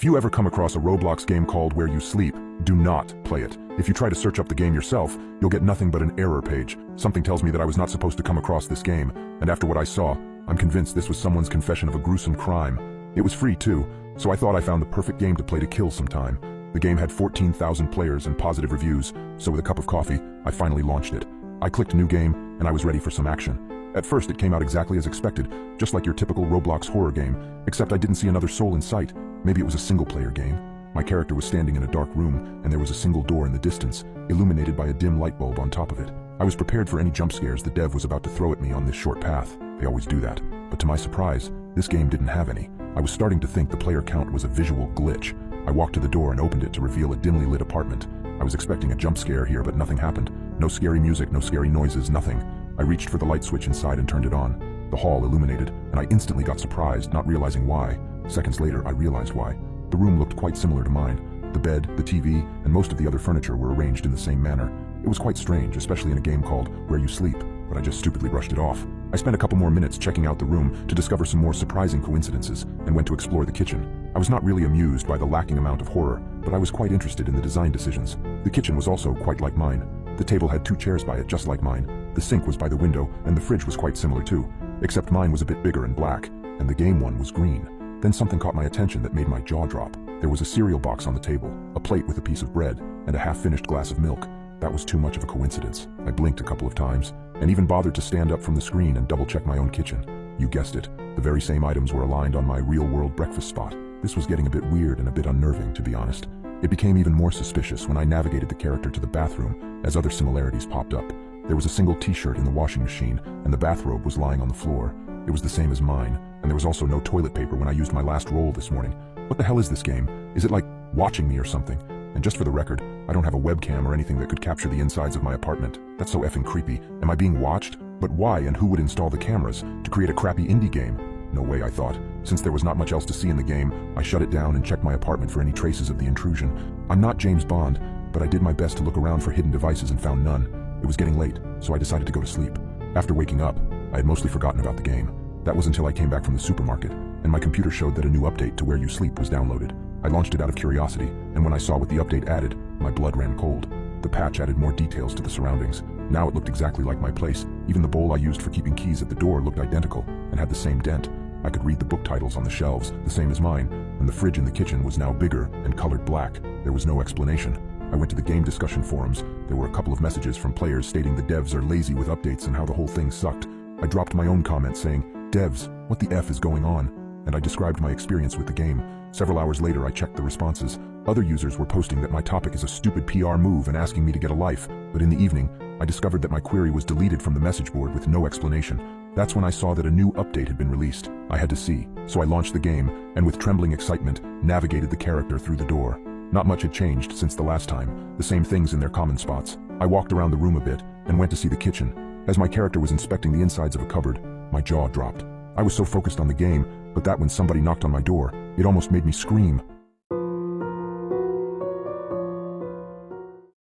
you ever come across a Roblox game called Where You Sleep, do not play it. If you try to search up the game yourself, you'll get nothing but an error page. Something tells me that I was not supposed to come across this game, and after what I saw, I'm convinced this was someone's confession of a gruesome crime. It was free too, so I thought I found the perfect game to play to kill some time. The game had 14,000 players and positive reviews, so with a cup of coffee, I finally launched it. I clicked New Game, and I was ready for some action. At first, it came out exactly as expected, just like your typical Roblox horror game, except I didn't see another soul in sight. Maybe it was a single-player game. My character was standing in a dark room, and there was a single door in the distance, illuminated by a dim light bulb on top of it. I was prepared for any jump scares the dev was about to throw at me on this short path. They always do that. But to my surprise, this game didn't have any. I was starting to think the player count was a visual glitch. I walked to the door and opened it to reveal a dimly lit apartment. I was expecting a jump scare here, but nothing happened. No scary music, no scary noises, nothing. I reached for the light switch inside and turned it on. The hall illuminated, and I instantly got surprised, not realizing why. Seconds later, I realized why. The room looked quite similar to mine. The bed, the TV, and most of the other furniture were arranged in the same manner. It was quite strange, especially in a game called Where You Sleep, but I just stupidly brushed it off. I spent a couple more minutes checking out the room to discover some more surprising coincidences, and went to explore the kitchen. I was not really amused by the lacking amount of horror, but I was quite interested in the design decisions. The kitchen was also quite like mine. The table had 2 chairs by it, just like mine. The sink was by the window, and the fridge was quite similar too, except mine was a bit bigger and black, and the game one was green. Then something caught my attention that made my jaw drop. There was a cereal box on the table, a plate with a piece of bread, and a half-finished glass of milk. That was too much of a coincidence. I blinked a couple of times, and even bothered to stand up from the screen and double-check my own kitchen. You guessed it, the very same items were aligned on my real-world breakfast spot. This was getting a bit weird and a bit unnerving, to be honest. It became even more suspicious when I navigated the character to the bathroom, as other similarities popped up. There was a single t-shirt in the washing machine, and the bathrobe was lying on the floor. It was the same as mine, and there was also no toilet paper when I used my last roll this morning. What the hell is this game? Is it like watching me or something? And just for the record, I don't have a webcam or anything that could capture the insides of my apartment. That's so effing creepy. Am I being watched? But why and who would install the cameras? To create a crappy indie game? No way, I thought. Since there was not much else to see in the game, I shut it down and checked my apartment for any traces of the intrusion. I'm not James Bond, but I did my best to look around for hidden devices and found none. It was getting late, so I decided to go to sleep. After waking up, I had mostly forgotten about the game. That was until I came back from the supermarket, and my computer showed that a new update to Where You Sleep was downloaded. I launched it out of curiosity, and when I saw what the update added, my blood ran cold. The patch added more details to the surroundings. Now it looked exactly like my place. Even the bowl I used for keeping keys at the door looked identical, and had the same dent. I could read the book titles on the shelves, the same as mine, and the fridge in the kitchen was now bigger and colored black. There was no explanation. I went to the game discussion forums. There were a couple of messages from players stating the devs are lazy with updates and how the whole thing sucked. I dropped my own comment saying, "Devs, what the F is going on?" And I described my experience with the game. Several hours later, I checked the responses. Other users were posting that my topic is a stupid PR move and asking me to get a life, but in the evening, I discovered that my query was deleted from the message board with no explanation. That's when I saw that a new update had been released. I had to see, so I launched the game, and with trembling excitement, navigated the character through the door. Not much had changed since the last time, the same things in their common spots. I walked around the room a bit, and went to see the kitchen. As my character was inspecting the insides of a cupboard, my jaw dropped. I was so focused on the game, but that when somebody knocked on my door, it almost made me scream.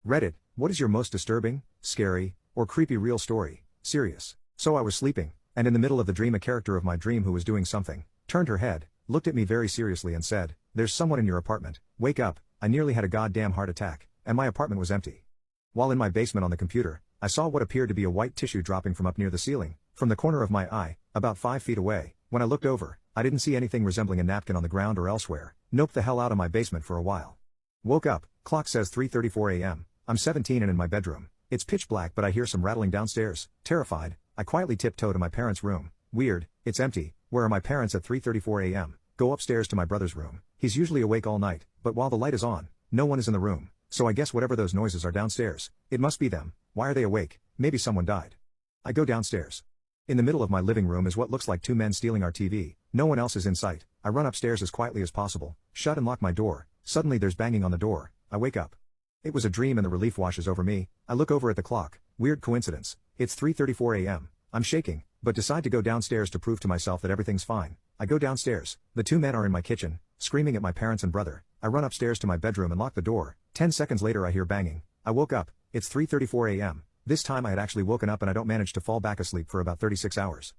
Reddit, what is your most disturbing, scary, or creepy real story? Serious. So I was sleeping, and in the middle of the dream a character of my dream who was doing something, turned her head, looked at me very seriously and said, "There's someone in your apartment, wake up." I nearly had a goddamn heart attack, and my apartment was empty. While in my basement on the computer, I saw what appeared to be a white tissue dropping from up near the ceiling, from the corner of my eye, about 5 feet away. When I looked over, I didn't see anything resembling a napkin on the ground or elsewhere. Noped the hell out of my basement for a while. Woke up, clock says 3:34 a.m. I'm 17 and in my bedroom. It's pitch black but I hear some rattling downstairs. Terrified, I quietly tiptoe to my parents' room. Weird, it's empty. Where are my parents at 3:34 a.m.? Go upstairs to my brother's room. He's usually awake all night, but while the light is on, no one is in the room. So I guess whatever those noises are downstairs, it must be them. Why are they awake? Maybe someone died. I go downstairs. In the middle of my living room is what looks like 2 men stealing our TV. No one else is in sight. I run upstairs as quietly as possible, shut and lock my door. Suddenly there's banging on the door. I wake up. It was a dream and the relief washes over me. I look over at the clock. Weird coincidence. It's 3:34 a.m. I'm shaking, but decide to go downstairs to prove to myself that everything's fine. I go downstairs. The 2 men are in my kitchen, screaming at my parents and brother. I run upstairs to my bedroom and lock the door. 10 seconds later I hear banging. I woke up. It's 3:34 a.m. This time I had actually woken up and I don't manage to fall back asleep for about 36 hours.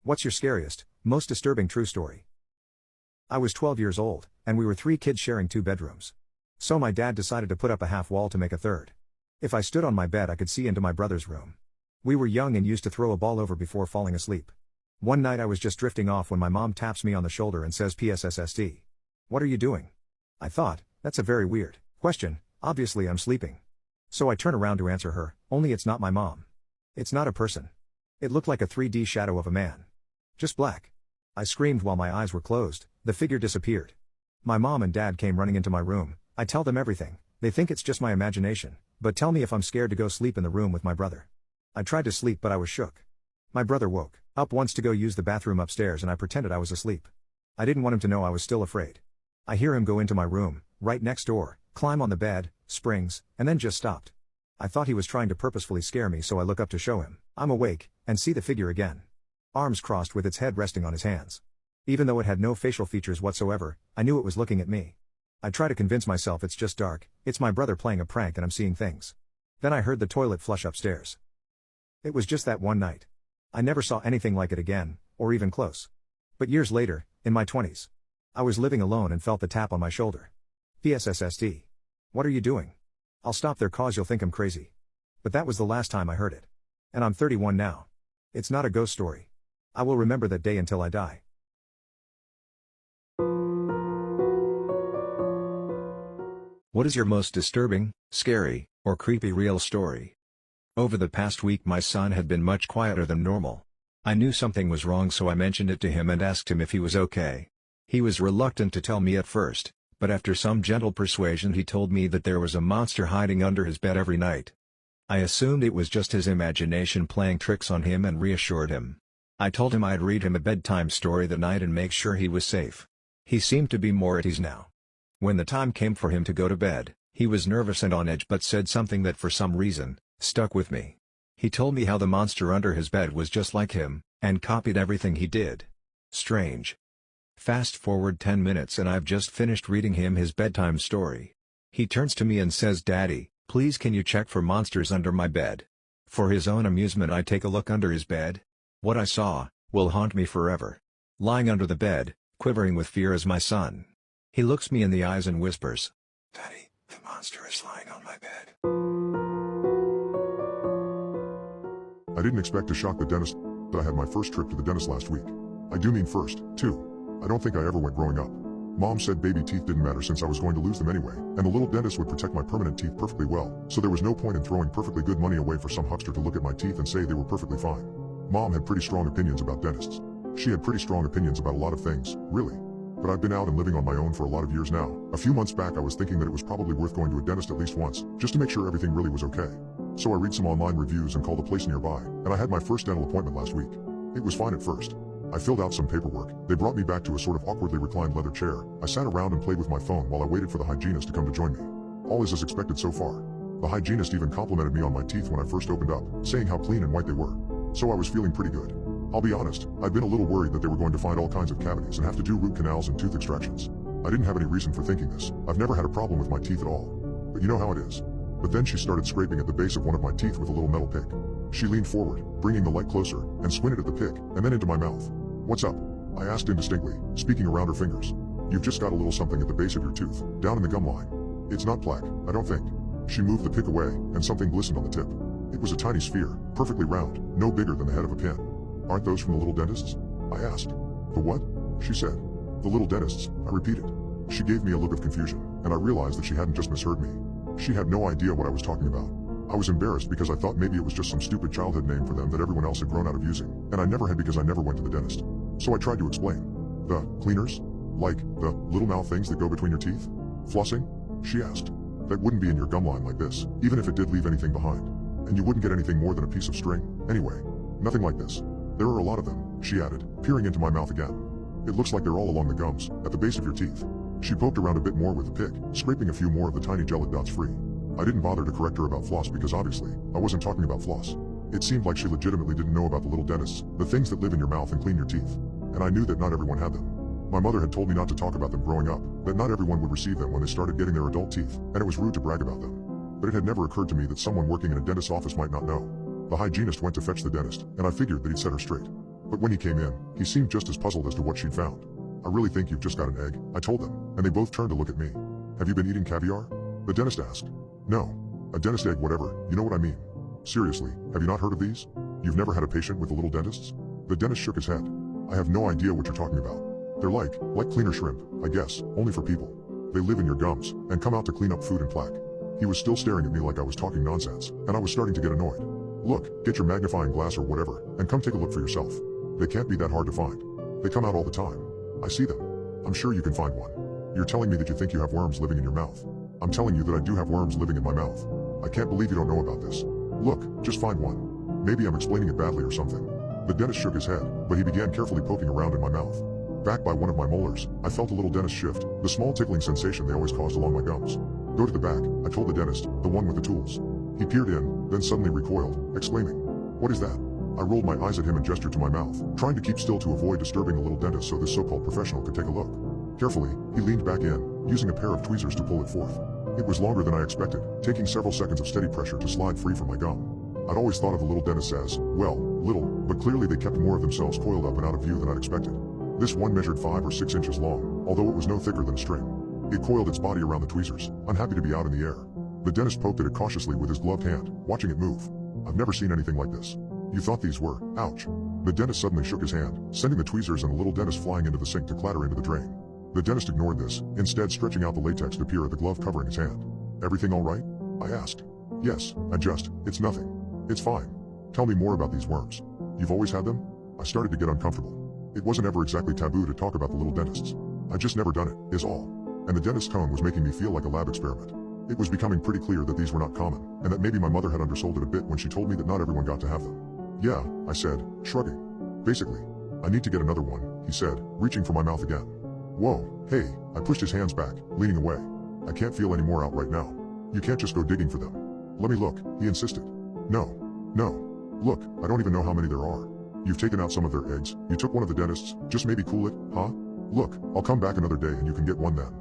What's your scariest, most disturbing true story? I was 12 years old, and we were 3 kids sharing 2 bedrooms. So my dad decided to put up a half wall to make a third. If I stood on my bed, I could see into my brother's room. We were young and used to throw a ball over before falling asleep. One night I was just drifting off when my mom taps me on the shoulder and says PSSSD. What are you doing? I thought, that's a very weird question, obviously I'm sleeping. So I turn around to answer her, only it's not my mom. It's not a person. It looked like a 3D shadow of a man. Just black. I screamed while my eyes were closed, the figure disappeared. My mom and dad came running into my room. I tell them everything, they think it's just my imagination, but tell me if I'm scared to go sleep in the room with my brother. I tried to sleep but I was shook. My brother woke up once to go use the bathroom upstairs and I pretended I was asleep. I didn't want him to know I was still afraid. I hear him go into my room, right next door, climb on the bed, springs, and then just stopped. I thought he was trying to purposefully scare me, so I look up to show him I'm awake, and see the figure again. Arms crossed with its head resting on his hands. Even though it had no facial features whatsoever, I knew it was looking at me. I try to convince myself it's just dark, it's my brother playing a prank and I'm seeing things. Then I heard the toilet flush upstairs. It was just that one night. I never saw anything like it again, or even close. But years later, in my 20s, I was living alone and felt the tap on my shoulder. PSSSD. What are you doing? I'll stop there cause you'll think I'm crazy. But that was the last time I heard it. And I'm 31 now. It's not a ghost story. I will remember that day until I die. What is your most disturbing, scary, or creepy real story? Over the past week my son had been much quieter than normal. I knew something was wrong, so I mentioned it to him and asked him if he was okay. He was reluctant to tell me at first, but after some gentle persuasion he told me that there was a monster hiding under his bed every night. I assumed it was just his imagination playing tricks on him and reassured him. I told him I'd read him a bedtime story that night and make sure he was safe. He seemed to be more at ease now. When the time came for him to go to bed, he was nervous and on edge but said something that for some reason stuck with me. He told me how the monster under his bed was just like him, and copied everything he did. Strange. Fast forward 10 minutes and I've just finished reading him his bedtime story. He turns to me and says, "Daddy, please can you check for monsters under my bed?" For his own amusement I take a look under his bed. What I saw will haunt me forever. Lying under the bed, quivering with fear is my son. He looks me in the eyes and whispers, "Daddy, the monster is lying on my bed." I didn't expect to shock the dentist. I had my first trip to the dentist last week. I do mean first, too. I don't think I ever went growing up. Mom said baby teeth didn't matter since I was going to lose them anyway, and the little dentist would protect my permanent teeth perfectly well, so there was no point in throwing perfectly good money away for some huckster to look at my teeth and say they were perfectly fine. Mom had pretty strong opinions about dentists. She had pretty strong opinions about a lot of things, really. But I've been out and living on my own for a lot of years now. A few months back I was thinking that it was probably worth going to a dentist at least once, just to make sure everything really was okay. So I read some online reviews and called a place nearby, and I had my first dental appointment last week. It was fine at first. I filled out some paperwork. They brought me back to a sort of awkwardly reclined leather chair. I sat around and played with my phone while I waited for the hygienist to come to join me. All is as expected so far. The hygienist even complimented me on my teeth when I first opened up, saying how clean and white they were. So I was feeling pretty good. I'll be honest, I'd been a little worried that they were going to find all kinds of cavities and have to do root canals and tooth extractions. I didn't have any reason for thinking this. I've never had a problem with my teeth at all. But you know how it is. But then she started scraping at the base of one of my teeth with a little metal pick. She leaned forward, bringing the light closer, and squinted at the pick, and then into my mouth. "What's up?" I asked indistinctly, speaking around her fingers. "You've just got a little something at the base of your tooth, down in the gum line. It's not plaque, I don't think." She moved the pick away, and something glistened on the tip. It was a tiny sphere, perfectly round, no bigger than the head of a pin. "Aren't those from the little dentists?" I asked. "The what?" she said. "The little dentists," I repeated. She gave me a look of confusion, and I realized that she hadn't just misheard me. She had no idea what I was talking about. I was embarrassed because I thought maybe it was just some stupid childhood name for them that everyone else had grown out of using, and I never had because I never went to the dentist. So I tried to explain. "The cleaners? Like the little mouth things that go between your teeth? Flossing?" she asked. "That wouldn't be in your gum line like this, even if it did leave anything behind. And you wouldn't get anything more than a piece of string, anyway. Nothing like this. There are a lot of them," she added, peering into my mouth again. "It looks like they're all along the gums, at the base of your teeth." She poked around a bit more with the pick, scraping a few more of the tiny gelid dots free. I didn't bother to correct her about floss because obviously, I wasn't talking about floss. It seemed like she legitimately didn't know about the little dentists, the things that live in your mouth and clean your teeth. And I knew that not everyone had them. My mother had told me not to talk about them growing up, that not everyone would receive them when they started getting their adult teeth, and it was rude to brag about them. But it had never occurred to me that someone working in a dentist's office might not know. The hygienist went to fetch the dentist, and I figured that he'd set her straight. But when he came in, he seemed just as puzzled as to what she'd found. I really think you've just got an egg, I told them, and they both turned to look at me. Have you been eating caviar? The dentist asked. No. A dentist egg whatever, you know what I mean. Seriously, have you not heard of these? You've never had a patient with the little dentists? The dentist shook his head. I have no idea what you're talking about. They're like cleaner shrimp, I guess, only for people. They live in your gums, and come out to clean up food and plaque. He was still staring at me like I was talking nonsense, and I was starting to get annoyed. Look, get your magnifying glass or whatever, and come take a look for yourself. They can't be that hard to find. They come out all the time. I see them. I'm sure you can find one. You're telling me that you think you have worms living in your mouth. I'm telling you that I do have worms living in my mouth. I can't believe you don't know about this. Look, just find one. Maybe I'm explaining it badly or something. The dentist shook his head, but he began carefully poking around in my mouth. Back by one of my molars, I felt a little dentist shift, the small tickling sensation they always caused along my gums. Go to the back, I told the dentist, the one with the tools. He peered in, then suddenly recoiled, exclaiming, "What is that?" I rolled my eyes at him and gestured to my mouth, trying to keep still to avoid disturbing the little dentist so this so-called professional could take a look. Carefully, he leaned back in, using a pair of tweezers to pull it forth. It was longer than I expected, taking several seconds of steady pressure to slide free from my gum. I'd always thought of the little dentists as, well, little, but clearly they kept more of themselves coiled up and out of view than I'd expected. This one measured 5 or 6 inches long, although it was no thicker than a string. It coiled its body around the tweezers, unhappy to be out in the air. The dentist poked at it cautiously with his gloved hand, watching it move. I've never seen anything like this. You thought these were, ouch. The dentist suddenly shook his hand, sending the tweezers and the little dentist flying into the sink to clatter into the drain. The dentist ignored this, instead stretching out the latex to peer at the glove covering his hand. Everything all right? I asked. Yes, it's nothing. It's fine. Tell me more about these worms. You've always had them? I started to get uncomfortable. It wasn't ever exactly taboo to talk about the little dentists. I'd just never done it, is all. And the dentist's tone was making me feel like a lab experiment. It was becoming pretty clear that these were not common, and that maybe my mother had undersold it a bit when she told me that not everyone got to have them. Yeah, I said, shrugging. Basically. I need to get another one, he said, reaching for my mouth again. Whoa, hey, I pushed his hands back, leaning away. I can't feel any more out right now. You can't just go digging for them. Let me look, he insisted. No. Look, I don't even know how many there are. You've taken out some of their eggs, you took one of the dentists, just maybe cool it, huh? Look, I'll come back another day and you can get one then.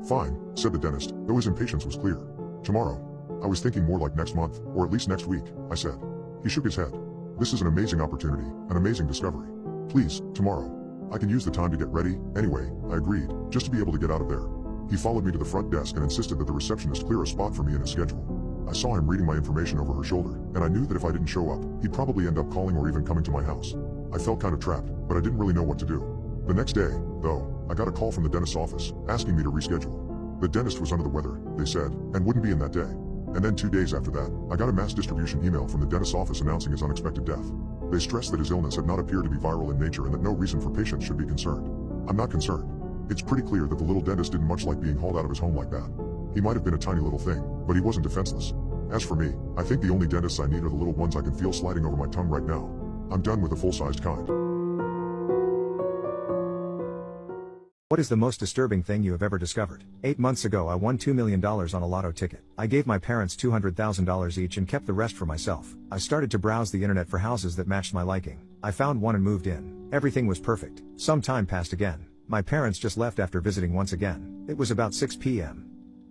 Fine, said the dentist, though his impatience was clear. Tomorrow. I was thinking more like next month, or at least next week, I said. He shook his head. This is an amazing opportunity, an amazing discovery. Please, tomorrow. I can use the time to get ready, anyway, I agreed, just to be able to get out of there. He followed me to the front desk and insisted that the receptionist clear a spot for me in his schedule. I saw him reading my information over her shoulder, and I knew that if I didn't show up, he'd probably end up calling or even coming to my house. I felt kind of trapped, but I didn't really know what to do. The next day, though, I got a call from the dentist's office, asking me to reschedule. The dentist was under the weather, they said, and wouldn't be in that day. And then 2 days after that, I got a mass distribution email from the dentist's office announcing his unexpected death. They stressed that his illness had not appeared to be viral in nature and that no reason for patients should be concerned. I'm not concerned. It's pretty clear that the little dentist didn't much like being hauled out of his home like that. He might have been a tiny little thing, but he wasn't defenseless. As for me, I think the only dentists I need are the little ones I can feel sliding over my tongue right now. I'm done with the full-sized kind. What is the most disturbing thing you have ever discovered? 8 months ago I won $2 million on a lotto ticket. I gave my parents $200,000 each and kept the rest for myself. I started to browse the internet for houses that matched my liking. I found one and moved in. Everything was perfect. Some time passed again. My parents just left after visiting once again. It was about 6 p.m.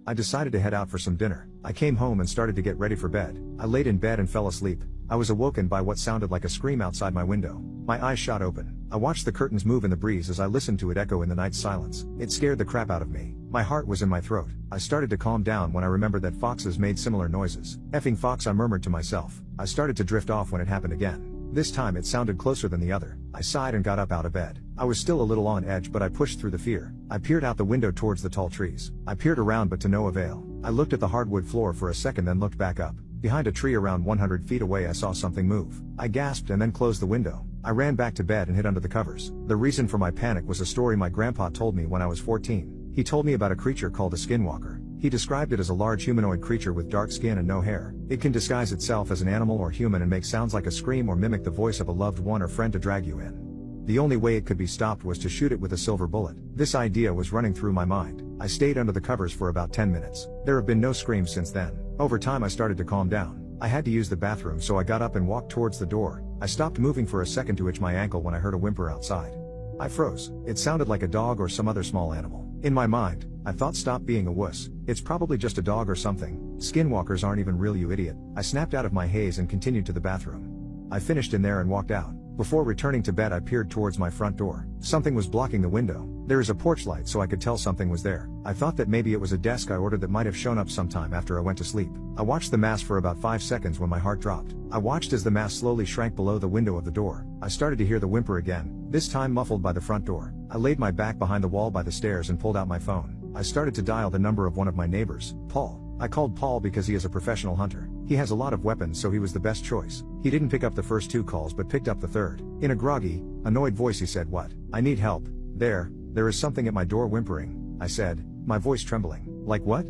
I decided to head out for some dinner. I came home and started to get ready for bed. I laid in bed and fell asleep. I was awoken by what sounded like a scream outside my window. My eyes shot open. I watched the curtains move in the breeze as I listened to it echo in the night silence. It scared the crap out of me. My heart was in my throat. I started to calm down when I remembered that foxes made similar noises. Effing fox, I murmured to myself. I started to drift off when it happened again. This time it sounded closer than the other. I sighed and got up out of bed. I was still a little on edge, but I pushed through the fear. I peered out the window towards the tall trees. I peered around but to no avail. I looked at the hardwood floor for a second, then looked back up. Behind a tree around 100 feet away I saw something move. I gasped and then closed the window. I ran back to bed and hid under the covers. The reason for my panic was a story my grandpa told me when I was 14. He told me about a creature called a skinwalker. He described it as a large humanoid creature with dark skin and no hair. It can disguise itself as an animal or human and make sounds like a scream or mimic the voice of a loved one or friend to drag you in. The only way it could be stopped was to shoot it with a silver bullet. This idea was running through my mind. I stayed under the covers for about 10 minutes. There have been no screams since then. Over time I started to calm down. I had to use the bathroom, so I got up and walked towards the door. I stopped moving for a second to itch my ankle when I heard a whimper outside. I froze. It sounded like a dog or some other small animal. In my mind, I thought, stop being a wuss. It's probably just a dog or something. Skinwalkers aren't even real, you idiot. I snapped out of my haze and continued to the bathroom. I finished in there and walked out. Before returning to bed I peered towards my front door. Something was blocking the window. There is a porch light so I could tell something was there. I thought that maybe it was a desk I ordered that might have shown up sometime after I went to sleep. I watched the mass for about 5 seconds when my heart dropped. I watched as the mass slowly shrank below the window of the door. I started to hear the whimper again, this time muffled by the front door. I laid my back behind the wall by the stairs and pulled out my phone. I started to dial the number of one of my neighbors, Paul. I called Paul because he is a professional hunter. He has a lot of weapons so he was the best choice. He didn't pick up the first 2 calls but picked up the third. In a groggy, annoyed voice he said, "What? I need help. There is something at my door whimpering," I said, my voice trembling. "Like what?"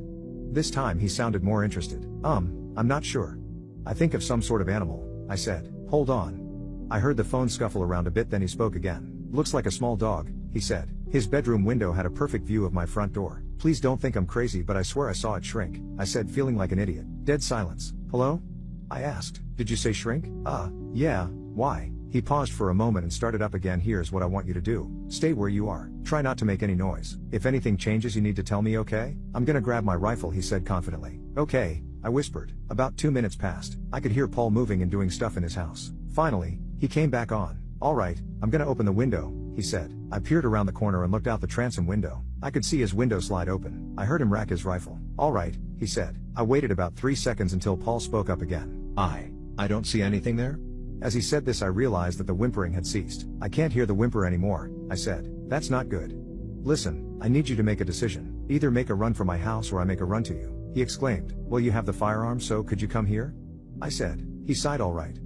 This time he sounded more interested. I'm not sure. I think of some sort of animal," I said. "Hold on." I heard the phone scuffle around a bit, then he spoke again. "Looks like a small dog," he said. His bedroom window had a perfect view of my front door. "Please don't think I'm crazy but I swear I saw it shrink," I said, feeling like an idiot. Dead silence. "Hello?" I asked. "Did you say shrink?" Yeah, why?" He paused for a moment and started up again. "Here's what I want you to do. Stay where you are. Try not to make any noise. If anything changes you need to tell me, okay? I'm gonna grab my rifle," he said confidently. "Okay," I whispered. About 2 minutes passed. I could hear Paul moving and doing stuff in his house. Finally, he came back on. "Alright, I'm gonna open the window," he said. I peered around the corner and looked out the transom window. I could see his window slide open. I heard him rack his rifle. "Alright," he said. I waited about 3 seconds until Paul spoke up again. I don't see anything there." As he said this I realized that the whimpering had ceased. "I can't hear the whimper anymore," I said. "That's not good. Listen, I need you to make a decision. Either make a run for my house or I make a run to you." He exclaimed. "Well, you have the firearm, so could you come here?" I said. He sighed. "Alright.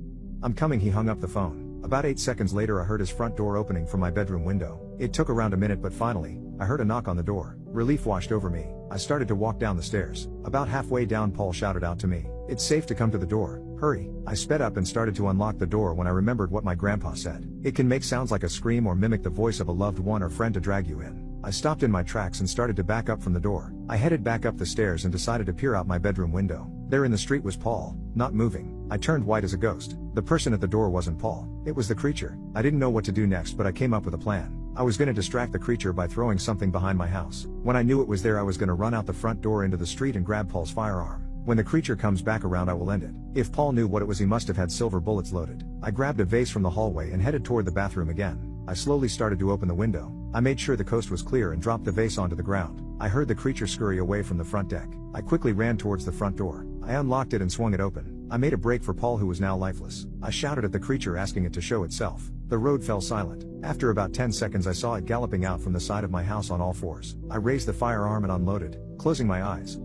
I'm coming." He hung up the phone. About 8 seconds later I heard his front door opening from my bedroom window. It took around a minute but finally, I heard a knock on the door. Relief washed over me. I started to walk down the stairs. About halfway down Paul shouted out to me, "It's safe to come to the door. Hurry." I sped up and started to unlock the door when I remembered what my grandpa said. It can make sounds like a scream or mimic the voice of a loved one or friend to drag you in. I stopped in my tracks and started to back up from the door. I headed back up the stairs and decided to peer out my bedroom window. There in the street was Paul, not moving. I turned white as a ghost. The person at the door wasn't Paul. It was the creature. I didn't know what to do next but I came up with a plan. I was gonna distract the creature by throwing something behind my house. When I knew it was there I was gonna run out the front door into the street and grab Paul's firearm. When the creature comes back around I will end it. If Paul knew what it was he must have had silver bullets loaded. I grabbed a vase from the hallway and headed toward the bathroom again. I slowly started to open the window. I made sure the coast was clear and dropped the vase onto the ground. I heard the creature scurry away from the front deck. I quickly ran towards the front door. I unlocked it and swung it open. I made a break for Paul who was now lifeless. I shouted at the creature asking it to show itself. The road fell silent. After about 10 seconds I saw it galloping out from the side of my house on all fours. I raised the firearm and unloaded, closing my eyes.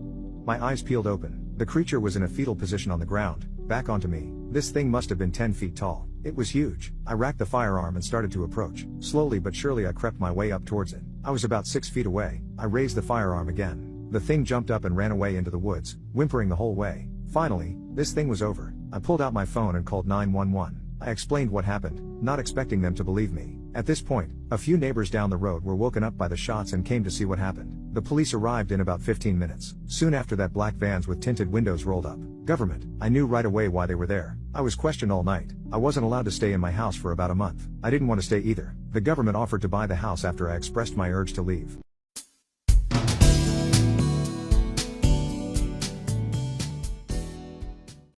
My eyes peeled open. The creature was in a fetal position on the ground, back onto me. This thing must have been 10 feet tall. It was huge. I racked the firearm and started to approach. Slowly but surely I crept my way up towards it. I was about 6 feet away. I raised the firearm again. The thing jumped up and ran away into the woods, whimpering the whole way. Finally, this thing was over. I pulled out my phone and called 911. I explained what happened, not expecting them to believe me. At this point, a few neighbors down the road were woken up by the shots and came to see what happened. The police arrived in about 15 minutes. Soon after that, black vans with tinted windows rolled up. Government. I knew right away why they were there. I was questioned all night. I wasn't allowed to stay in my house for about a month. I didn't want to stay either. The government offered to buy the house after I expressed my urge to leave.